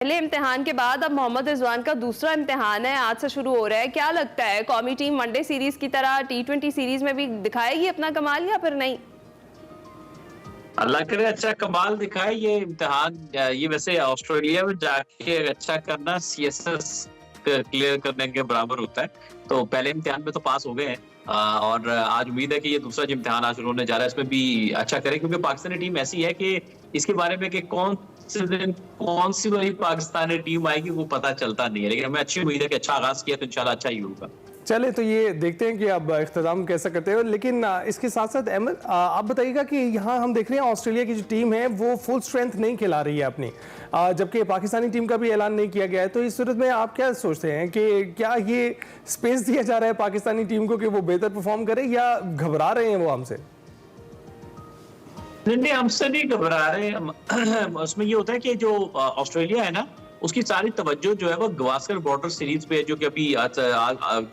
पहले इम्तिहान के बाद अब मोहम्मद रिजवान का दूसरा इम्तिहान है, आज से शुरू हो रहा है। क्या लगता है कौमी टीम वनडे सीरीज की तरह टी20 सीरीज में भी दिखाएगी अपना कमाल या फिर नहीं? अल्लाह करे अच्छा कमाल दिखाए ये इम्तिहान। ये वैसे ऑस्ट्रेलिया में जाके अच्छा करना सीएसएस क्लियर करने के बराबर होता है। तो पहले इम्तिहान में तो पास हो गए हैं। और आज उम्मीद है कि ये दूसरा जो इम्तिहान आज उन्होंने जा रहा है इसमें भी अच्छा करें, क्योंकि पाकिस्तानी टीम ऐसी है कि इसके बारे में कि कौन से दिन कौन सी वाली पाकिस्तानी टीम आएगी वो पता चलता नहीं है, लेकिन हमें अच्छी उम्मीद है कि अच्छा आगाज किया तो इंशाल्लाह अच्छा ही होगा। चले तो ये देखते हैं कि अब इख्तिताम कैसा करते हैं। लेकिन इसके साथ साथ अहमद, आप बताइएगा कि यहाँ हम देख रहे हैं ऑस्ट्रेलिया की जो टीम है वो फुल स्ट्रेंथ नहीं खिला रही है अपनी, जबकि पाकिस्तानी टीम का भी ऐलान नहीं किया गया है। तो इस सूरत में आप क्या सोचते हैं कि क्या ये स्पेस दिया जा रहा है पाकिस्तानी टीम को कि वो बेहतर परफॉर्म करे, या घबरा रहे हैं वो हमसे? नहीं, हमसे नहीं घबरा रहे। उसमें ये होता है कि जो ऑस्ट्रेलिया है ना, उसकी सारी तवज्जो जो है वो गवास्कर बॉर्डर सीरीज पे है, जो कि अभी आज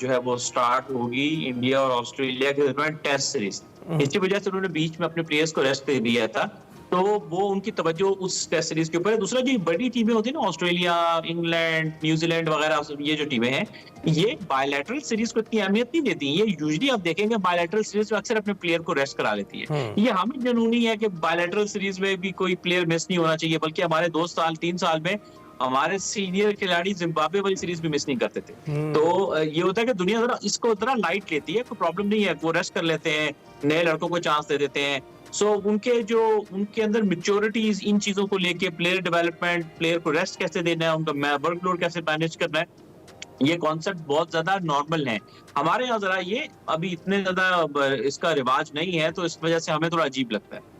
जो है वो स्टार्ट होगी इंडिया और ऑस्ट्रेलिया के दरमियान टेस्ट सीरीज। इसी वजह से उन्होंने बीच में अपने प्लेयर्स को रेस्ट दे दिया था, तो वो उनकी तवज्जो उस टेस्ट सीरीज के ऊपर है। दूसरा, जो बड़ी टीमें होती है ना, ऑस्ट्रेलिया, इंग्लैंड, न्यूजीलैंड वगैरह, ये जो टीमें हैं ये बायलैटरल सीरीज को इतनी अहमियत नहीं देती। ये यूजुअली आप देखेंगे बायलैटरल सीरीज में अक्सर अपने प्लेयर को रेस्ट करा लेती है। ये हमें जनूनी है कि बायलैटरल सीरीज में भी कोई प्लेयर मिस नहीं होना चाहिए, बल्कि हमारे 2 साल 3 साल में हमारे सीनियर खिलाड़ी जिम्बाब्वे वाली सीरीज भी मिस नहीं करते थे। तो ये होता है कि दुनिया जरा इसको जरा लाइट लेती है, कोई प्रॉब्लम नहीं है, वो रेस्ट कर लेते हैं, नए लड़कों को चांस दे देते हैं। सो उनके अंदर मैच्योरिटीज इन चीजों को लेके, प्लेयर डेवलपमेंट, प्लेयर को रेस्ट कैसे देना है, उनका वर्कलोड कैसे मैनेज करना है, ये कॉन्सेप्ट बहुत ज्यादा नॉर्मल है। हमारे यहाँ जरा ये अभी इतने ज्यादा इसका रिवाज नहीं है, तो इस वजह से हमें थोड़ा अजीब लगता है।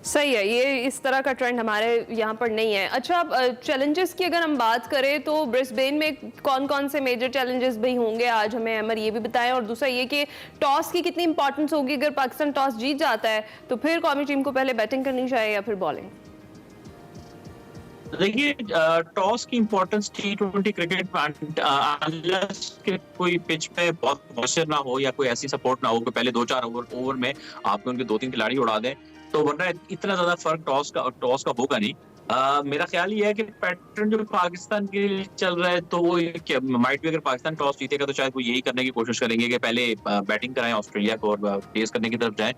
सही है, ये इस तरह का ट्रेंड हमारे यहाँ पर नहीं है। अच्छा, चैलेंजेस की अगर हम बात करें तो ब्रिस्बेन में कौन कौन से मेजर चैलेंजेस भी होंगे आज हमें अमर ये भी बताएं, और दूसरा ये कि टॉस की कितनी इंपॉर्टेंस होगी। अगर पाकिस्तान टॉस जीत जाता है तो फिर कौमी टीम को पहले बैटिंग करनी चाहिए या फिर बॉलिंग? देखिए, टॉस की इंपॉर्टेंस टी20 क्रिकेट में कोई पिच पे बहुत प्रेशर ना हो या कोई ऐसी सपोर्ट ना हो कि पहले 2-4 ओवर में आपके उनके 2-3 खिलाड़ी उड़ा दें, तो वरना इतना ज्यादा फर्क टॉस का होगा नहीं। मेरा ख्याल ये है कि पैटर्न जो पाकिस्तान के लिए चल रहा है, तो वो माइट भी, अगर पाकिस्तान टॉस जीतेगा तो शायद वो यही करने की कोशिश करेंगे कि पहले बैटिंग कराएं ऑस्ट्रेलिया को और फेस करने की तरफ जाएं।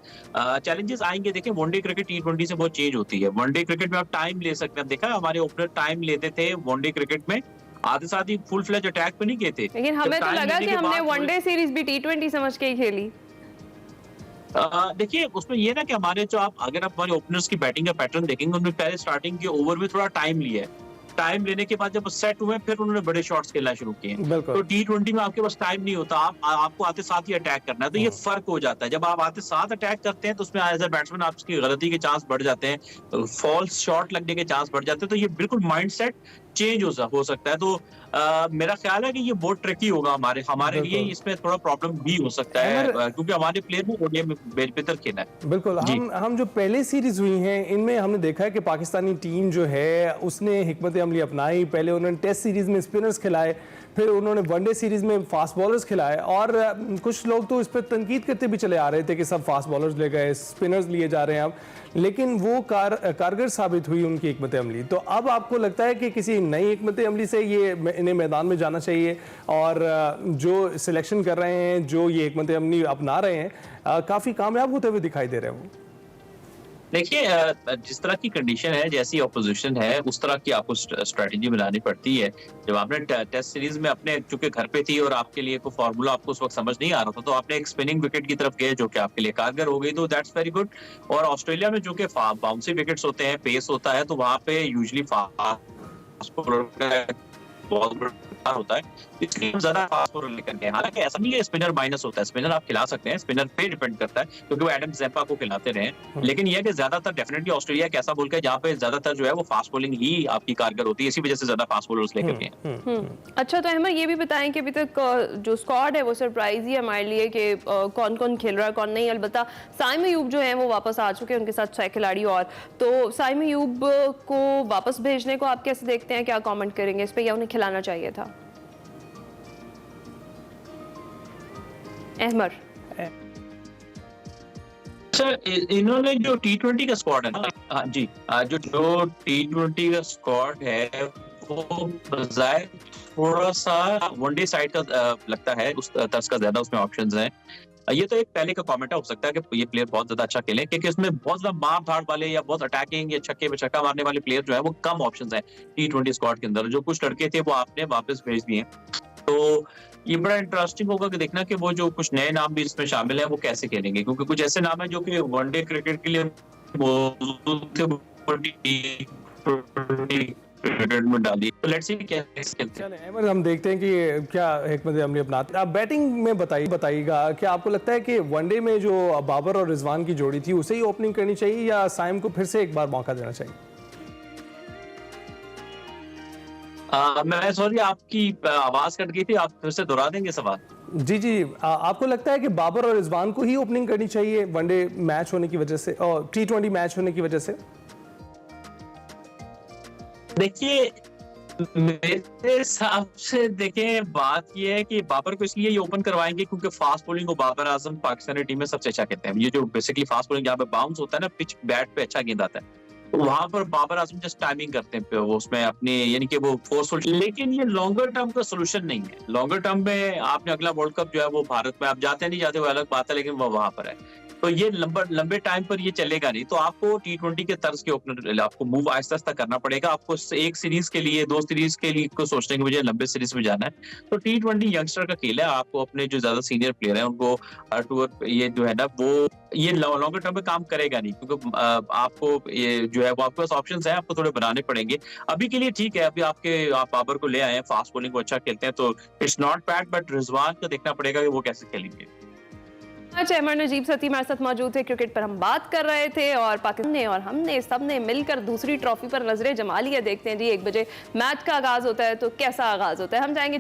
चैलेंजेस आएंगे। देखिए, वनडे क्रिकेट टी20 से बहुत चेंज होती है। वनडे क्रिकेट में आप टाइम ले सकते हैं। देखा, हमारे ओपनर टाइम लेते थे वनडे क्रिकेट में, आधे साथ ही फुल फ्लेज अटैक पे नहीं गए थे। लेकिन हमें तो लगा कि हमने वनडे सीरीज भी टी20 समझ के ही खेली। देखिए, उसमें ये ना कि हमारे अगर आप हमारे ओपनर्स की बैटिंग का पैटर्न देखेंगे, उन्होंने पहले स्टार्टिंग के ओवर में थोड़ा टाइम लिया है। टाइम लेने के बाद जब सेट हुए, फिर उन्होंने बड़े शॉट्स खेलना शुरू किए। तो टी20 में आपके पास टाइम नहीं होता, आपको आते साथ ही अटैक करना है, तो ये फर्क हो जाता है। जब आप आते साथ अटैक करते हैं तो उसमें एज अ बैट्समैन आपकी गलती के चांस बढ़ जाते हैं, फॉल्स शॉट लगने के चांस बढ़ जाते हैं, तो ये बिल्कुल माइंडसेट चेंज हो सकता है। तो मेरा ख्याल है कि ये बहुत ट्रिकी होगा हमारे लिए। इसमें थोड़ा प्रॉब्लम भी हो सकता है, क्योंकि हमारे प्लेयर ने ओडीआई में बेहतर खेला है। बिल्कुल। हम जो पहले सीरीज हुई हैं इनमें हमने देखा है कि पाकिस्तानी टीम जो है उसने हिकमत अमली अपनाई। पहले उन्होंने टेस्ट सीरीज में स्पिनर्स खिलाए, फिर उन्होंने वनडे सीरीज में फास्ट बॉलर्स खिलाए, और कुछ लोग तो इस पर तनकीद करते भी चले आ रहे थे कि सब फास्ट बॉलर्स ले गए, स्पिनर्स लिए जा रहे हैं अब, लेकिन वो कारगर साबित हुई उनकी हिकमत अमली। तो अब आपको लगता है कि किसी नई हिकमत अमली से ये इन्हें मैदान में जाना चाहिए, और जो सिलेक्शन कर रहे हैं, जो ये हिकमत अमली अपना रहे हैं, काफ़ी कामयाब होते हुए दिखाई दे रहे हैं वो? देखिए, जिस तरह की कंडीशन है, जैसी ऑपोजिशन है, उस तरह की आपको स्ट्रेटेजी बनानी पड़ती है। जब आपने टेस्ट सीरीज में अपने चूंकि घर पे थी और आपके लिए कोई फार्मूला आपको उस वक्त समझ नहीं आ रहा था, तो आपने एक स्पिनिंग विकेट की तरफ गए जो कि आपके लिए कारगर हो गई, तो दैट्स वेरी गुड। और ऑस्ट्रेलिया में जो कि बाउंसी विकेट्स होते हैं, पेस होता है, तो वहां पे यूजुअली फास्ट बहुत बड़ा होता है, इसलिए हम ज्यादा फास्ट बॉलर लेकर गए। हालांकि ऐसा नहीं है स्पिनर माइनस होता है, स्पिनर आप खिला सकते हैं, स्पिनर पे डिपेंड करता है, क्योंकि वो एडम ज़ेम्पा को खिलाते रहे। लेकिन यह है कि ज्यादातर डेफिनेटली ऑस्ट्रेलिया एक ऐसा मुल्क है जहाँ पे ज्यादातर जो है वो फास्ट बॉलिंग ही आपकी कारगर होती है, इसी वजह से ज्यादा फास्ट बॉलर्स लेकर गए। अच्छा, तो अहमद ये भी बताएं कि अभी तक जो स्क्वाड है वो सरप्राइज ही है हमारे लिए कि कौन कौन खेल रहा है कौन नहीं। अलबत्ता साइम अयूब जो है वो वापस आ चुके हैं, उनके साथ 6 खिलाड़ी और। तो साइम अयूब को वापस भेजने को आप कैसे देखते हैं, क्या कमेंट करेंगे इस पे, या उन्हें खिलाना चाहिए था? अहमर, सर, इन्होंने जो टी20 का स्क्वाड है ना, हाँ जी, जो टी20 का स्क्वाड है वो बजाय थोड़ा सा वनडे साइड का लगता है, उस तर्ज का ज्यादा उसमें ऑप्शंस हैं। ये तो एक पहले का कमेंट है, हो सकता है कि ये प्लेयर बहुत ज्यादा अच्छा खेले, क्योंकि उसमें बहुत ज्यादा मार धाड़ वाले या बहुत अटैकिंग या छक्के पे छक्का मारने वाले प्लेयर जो है वो कम ऑप्शंस हैं T20 स्क्वाड के अंदर। जो कुछ लड़के थे वो आपने वापस भेज दिए, तो ये बड़ा इंटरेस्टिंग होगा कि देखना कि वो जो कुछ नए नाम भी इसमें शामिल है वो कैसे खेलेंगे, क्योंकि कुछ ऐसे नाम है जो कि वनडे क्रिकेट के लिए मौजूद थे, क्रिकेट में डाली। तो लेट्स सी कैसे खेलते हैं। चलें अहमद, हम देखते हैं कि क्या हिकमत अमली अपनाते हैं। आप बैटिंग में बताइएगा कि आपको लगता है कि वनडे में जो बाबर और रिजवान की जोड़ी थी उसे ही ओपनिंग करनी चाहिए या साइम को फिर से एक बार मौका देना चाहिए? मैं सॉरी, आपकी आवाज कट गई थी, आप फिर से दोहरा देंगे सवाल? जी, आपको लगता है कि बाबर और रिजवान को ही ओपनिंग करनी चाहिए वनडे मैच होने की वजह से और T20 मैच होने की वजह से? देखिए, मेरे हिसाब से देखें, बात यह है कि बाबर को इसलिए ये ओपन करवाएंगे क्योंकि फास्ट बॉलिंग को बाबर आजम पाकिस्तानी टीम में सबसे अच्छा कहते हैं। ये जो बेसिकली फास्ट बॉलिंग जहाँ पे बाउंस होता है ना, पिच बैट पे अच्छा गेंद आता है, तो वहां पर बाबर आजम जस्ट टाइमिंग करते हैं वो उसमें अपने, यानी कि वो फोर्सफुल। लेकिन ये लॉन्गर टर्म का सोल्यूशन नहीं है। लॉन्गर टर्म में आपने अगला वर्ल्ड कप जो है वो भारत में आप जाते नहीं जाते वो अलग बात है, लेकिन वो वहां पर है, तो ये लंबे टाइम पर ये चलेगा नहीं। तो आपको T20 के तर्ज के ओपनर आपको मूव आहिस्ता आहिस्ता करना पड़ेगा। आपको एक सीरीज के लिए, 2 सीरीज के लिए को सोचने के बजाय लंबे सीरीज में जाना है। तो T20 यंगस्टर का खेल है, आपको अपने जो ज्यादा सीनियर प्लेयर हैं उनको ये जो है ना वो ये लॉन्गर टर्म में काम करेगा नहीं, क्योंकि आपको ये जो है वो आपके पास ऑप्शंस हैं, आपको थोड़े बनाने पड़ेंगे। अभी के लिए ठीक है, अभी आप बाबर को ले आए हैं, फास्ट बॉलिंग को अच्छा खेलते हैं, तो it's not bad, but Rizwan को देखना पड़ेगा कि वो कैसे खेलेंगे। अहमद नजीब सती हमारे साथ मौजूद थे। क्रिकेट पर हम बात कर रहे थे और पाकिस्तान ने और हमने सबने मिलकर दूसरी ट्रॉफी पर नजरें जमा ली है। देखते हैं जी 1 बजे मैच का आगाज होता है तो कैसा आगाज होता है। हम जाएंगे